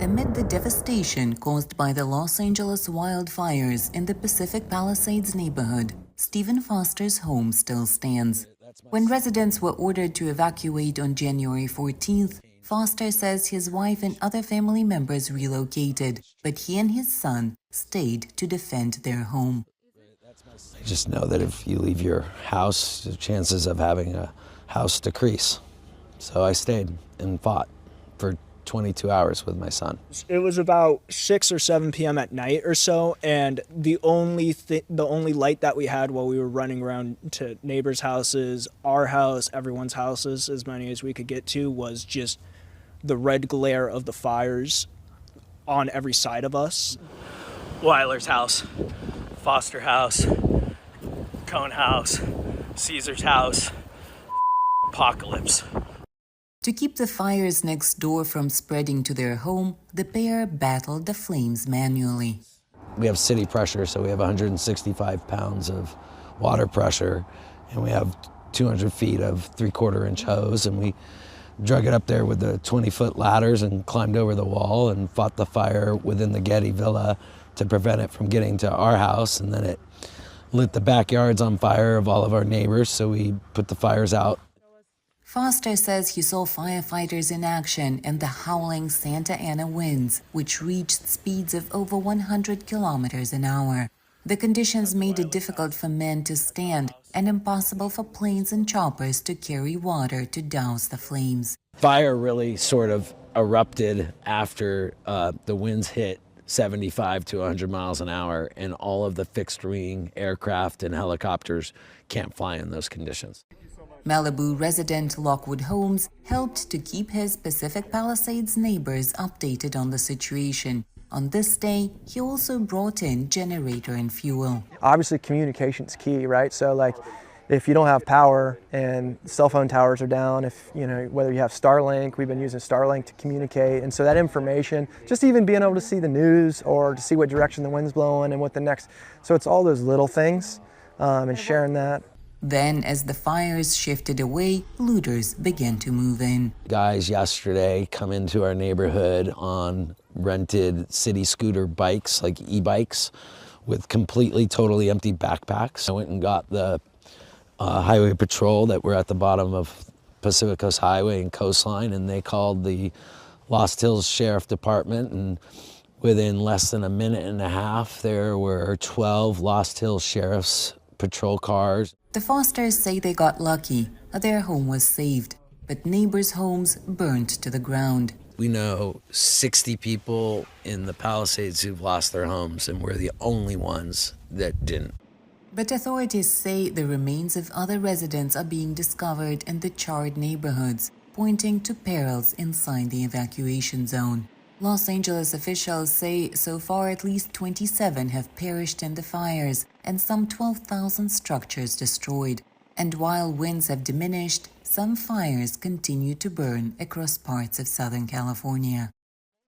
Amid the devastation caused by the Los Angeles wildfires in the Pacific Palisades neighborhood, Stephen Foster's home still stands. When residents were ordered to evacuate on January 14th, Foster says his wife and other family members relocated, but he and his son stayed to defend their home. You just know that if you leave your house, the chances of having a house decrease. So I stayed and fought for 22 hours with my son. It was about 6 or 7 p.m. at night or so, and the only light that we had while we were running around to neighbors' houses, our house, everyone's houses, as many as we could get to, was just the red glare of the fires on every side of us. Weiler's house, Foster house, Cone house, Caesar's house, apocalypse. To keep the fires next door from spreading to their home, the pair battled the flames manually. We have city pressure, so we have 165 pounds of water pressure, and we have 200 feet of 3/4-inch hose, and we drug it up there with the 20-foot ladders and climbed over the wall and fought the fire within the Getty Villa to prevent it from getting to our house, and then it lit the backyards on fire of all of our neighbors, so we put the fires out. Foster says he saw firefighters in action in the howling Santa Ana winds, which reached speeds of over 100 kilometers an hour. The conditions made it difficult for men to stand and impossible for planes and choppers to carry water to douse the flames. Fire really sort of erupted after the winds hit 75 to 100 miles an hour, and all of the fixed-wing aircraft and helicopters can't fly in those conditions. Malibu resident Lockwood Holmes helped to keep his Pacific Palisades neighbors updated on the situation. On this day, he also brought in generator and fuel. Obviously, communication's key, right? So, like, if you don't have power and cell phone towers are down, whether you have Starlink, we've been using Starlink to communicate, and so that information, just even being able to see the news or to see what direction the wind's blowing and what the next, so it's all those little things and sharing that. Then, as the fires shifted away, looters began to move in. Guys yesterday come into our neighborhood on rented city scooter bikes, like e-bikes, with completely, totally empty backpacks. I went and got the highway patrol that were at the bottom of Pacific Coast Highway and Coastline, and they called the Lost Hills Sheriff Department, and within less than a minute and a half, there were 12 Lost Hills Sheriff's patrol cars. The Fosters say they got lucky. Their home was saved, but neighbors' homes burned to the ground. We know 60 people in the Palisades who've lost their homes, and we're the only ones that didn't. But authorities say the remains of other residents are being discovered in the charred neighborhoods, pointing to perils inside the evacuation zone. Los Angeles officials say so far at least 27 have perished in the fires and some 12,000 structures destroyed. And while winds have diminished, some fires continue to burn across parts of Southern California.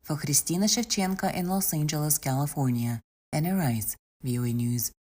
For Khrystyna Shevchenko in Los Angeles, California, NRI's VOA News.